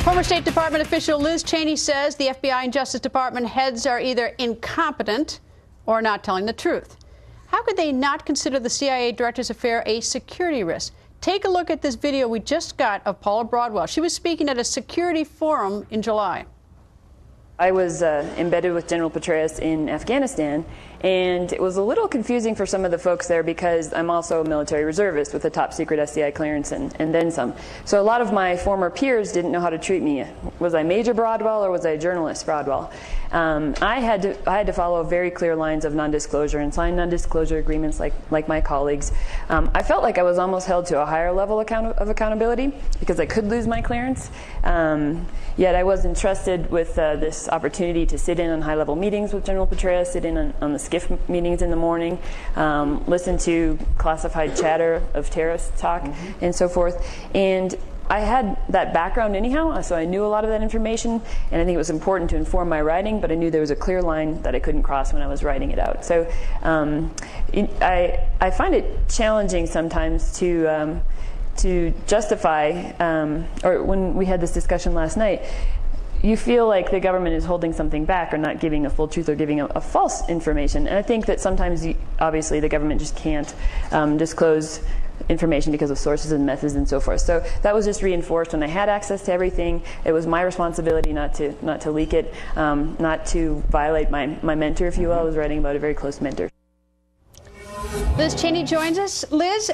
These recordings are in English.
Former State Department official Liz Cheney says the FBI and Justice Department heads are either incompetent or not telling the truth. How could they not consider the CIA director's affair a security risk? Take a look at this video we just got of Paula Broadwell. She was speaking at a security forum in July. I was embedded with General Petraeus in Afghanistan, and it was a little confusing for some of the folks there because I'm also a military reservist with a top secret SCI clearance and then some. So a lot of my former peers didn't know how to treat me. Was I Major Broadwell or was I Journalist Broadwell? I had to follow very clear lines of non-disclosure and sign non-disclosure agreements like my colleagues. I felt like I was almost held to a higher level of accountability because I could lose my clearance. Yet I was entrusted with this opportunity to sit in on high-level meetings with General Petraeus, sit in on the SCIF meetings in the morning, listen to classified chatter of terrorist talk, and so forth. And I had that background anyhow, so I knew a lot of that information, and I think it was important to inform my writing, but I knew there was a clear line that I couldn't cross when I was writing it out. So I find it challenging sometimes to justify, or when we had this discussion last night, you feel like the government is holding something back or not giving a full truth or giving a false information. And I think that sometimes, obviously, the government just can't disclose information because of sources and methods and so forth. So that was just reinforced when I had access to everything. It was my responsibility not to leak it, not to violate my mentor, if you will. I was writing about a very close mentor. Liz Cheney joins us. Liz,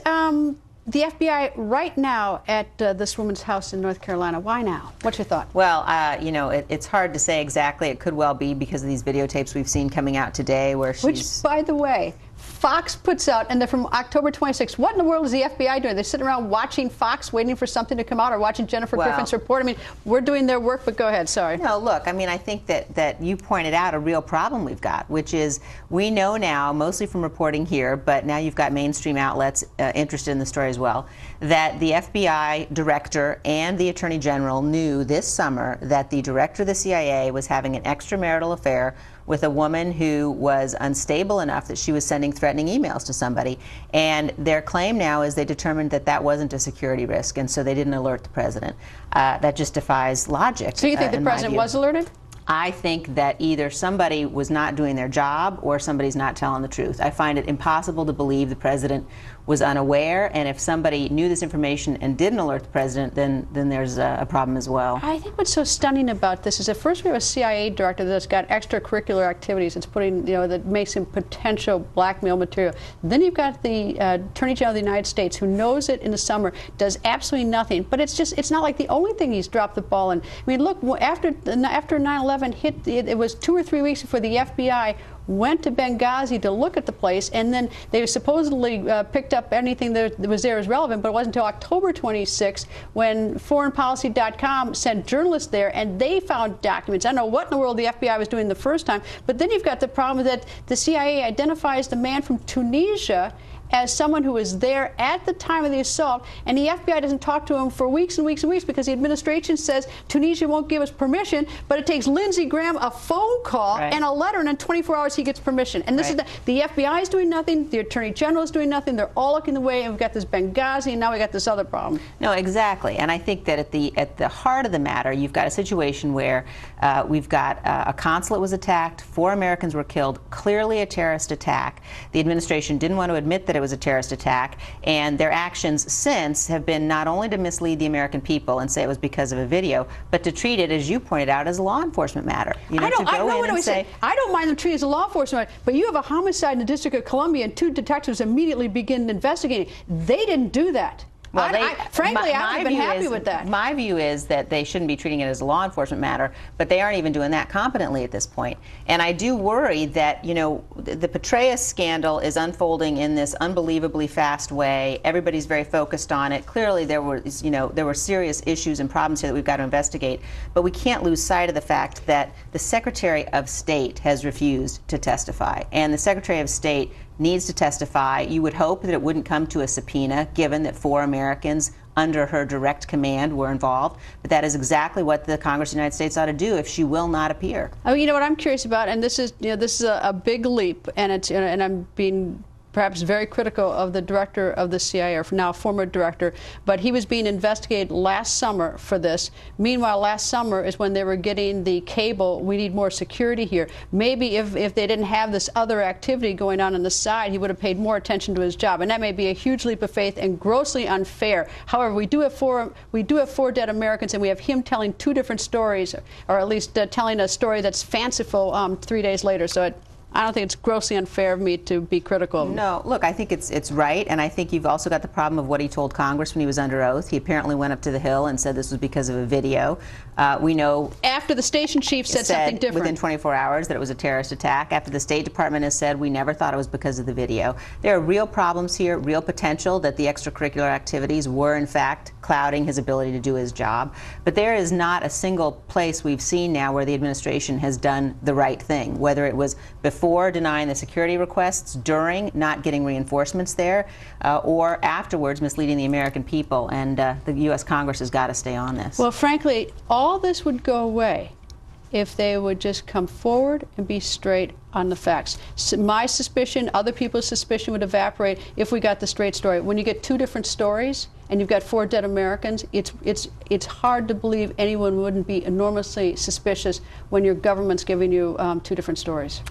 the FBI right now at this woman's house in North Carolina. Why now? What's your thought? Well, you know, it's hard to say exactly. It could well be because of these videotapes we've seen coming out today where she's... Which, by the way, Fox puts out, and they're from October 26th. What in the world is the FBI doing? They're sitting around watching Fox, waiting for something to come out, or watching Jennifer Griffin's report? I mean, we're doing their work, but go ahead, sorry. No, look, I mean, I think that you pointed out a real problem we've got, which is we know now, mostly from reporting here, but now you've got mainstream outlets interested in the story as well, that the FBI director and the Attorney General knew this summer that the director of the CIA was having an extramarital affair with a woman who was unstable enough that she was sending threatening emails to somebody. And their claim now is they determined that that wasn't a security risk, and so they didn't alert the president. That just defies logic. So you think the president was alerted? I think that either somebody was not doing their job or somebody's not telling the truth. I find it impossible to believe the president was unaware, and if somebody knew this information and didn't alert the president, then there's a problem as well. I think what's so stunning about this is that first we have a CIA director that's got extracurricular activities that's putting, you know, that makes him potential blackmail material. Then you've got the Attorney General of the United States who knows it in the summer, does absolutely nothing. But it's not like the only thing he's dropped the ball in. I mean, look, after 9/11 hit, it was 2 or 3 weeks before the FBI went to Benghazi to look at the place, and then they supposedly picked up anything that was there as relevant, but it wasn't until October 26th when foreignpolicy.com sent journalists there, and they found documents. I don't know what in the world the FBI was doing the first time, but then you've got the problem that the CIA identifies the man from Tunisia as someone who was there at the time of the assault, and the FBI doesn't talk to him for weeks and weeks and weeks because the administration says Tunisia won't give us permission, but it takes Lindsey Graham a phone call and a letter, and in 24 hours he gets permission. And this is the FBI is doing nothing, the Attorney General is doing nothing, they're all looking the way, and we've got this Benghazi, and now we've got this other problem. No, exactly, and I think that at the heart of the matter, you've got a situation where we've got a consulate was attacked, 4 Americans were killed, clearly a terrorist attack. The administration didn't want to admit that it was a terrorist attack, and their actions since have been not only to mislead the American people and say it was because of a video, but to treat it, as you pointed out, as a law enforcement matter. You know, I don't mind them treating it as a law enforcement matter, but you have a homicide in the District of Columbia, and 2 detectives immediately begin investigating. They didn't do that. Well, frankly, I haven't been happy with that. My view is that they shouldn't be treating it as a law enforcement matter, but they aren't even doing that competently at this point. And I do worry that, you know, the Petraeus scandal is unfolding in this unbelievably fast way. Everybody's very focused on it. Clearly, there were serious issues and problems here that we've got to investigate. But we can't lose sight of the fact that the Secretary of State has refused to testify, and the Secretary of State needs to testify. You would hope that it wouldn't come to a subpoena, given that 4 Americans under her direct command were involved. But that is exactly what the Congress of the United States ought to do if she will not appear. Oh, you know what I'm curious about, and this is a big leap, and I'm being perhaps very critical of the director of the CIA, or now former director, but he was being investigated last summer for this. Meanwhile, last summer is when they were getting the cable, we need more security here. Maybe if they didn't have this other activity going on the side, he would have paid more attention to his job. And that may be a huge leap of faith and grossly unfair. However, we do have four dead Americans, and we have him telling two different stories, or at least telling a story that's fanciful 3 days later. So I don't think it's grossly unfair of me to be critical of him. No, look, I think it's right, and I think you've also got the problem of what he told Congress when he was under oath. He apparently went up to the Hill and said this was because of a video. We know after the station chief said something different within 24 hours that it was a terrorist attack. After the State Department has said we never thought it was because of the video. There are real problems here, real potential that the extracurricular activities were in fact clouding his ability to do his job. But there is not a single place we've seen now where the administration has done the right thing, whether it was before denying the security requests, during not getting reinforcements there, or afterwards misleading the American people. And the U.S. Congress has got to stay on this. Well, frankly, all this would go away if they would just come forward and be straight on the facts. So my suspicion, other people's suspicion would evaporate if we got the straight story. When you get two different stories and you've got 4 dead Americans, it's hard to believe anyone wouldn't be enormously suspicious when your government's giving you 2 different stories.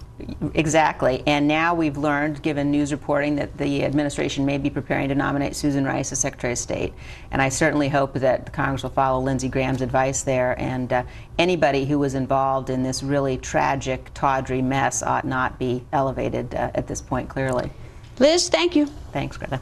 Exactly. And now we've learned, given news reporting, that the administration may be preparing to nominate Susan Rice as Secretary of State. And I certainly hope that Congress will follow Lindsey Graham's advice there. And anybody who was involved in this really tragic, tawdry mess ought not be elevated at this point, clearly. Liz, thank you. Thanks, Greta.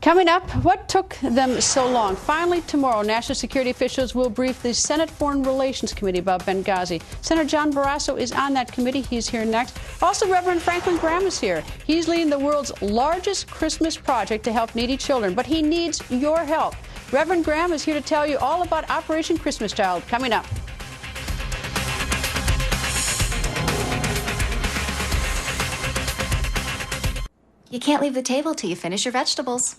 Coming up, what took them so long? Finally, tomorrow, national security officials will brief the Senate Foreign Relations Committee about Benghazi. Senator John Barrasso is on that committee. He's here next. Also, Reverend Franklin Graham is here. He's leading the world's largest Christmas project to help needy children, but he needs your help. Reverend Graham is here to tell you all about Operation Christmas Child. Coming up. You can't leave the table till you finish your vegetables.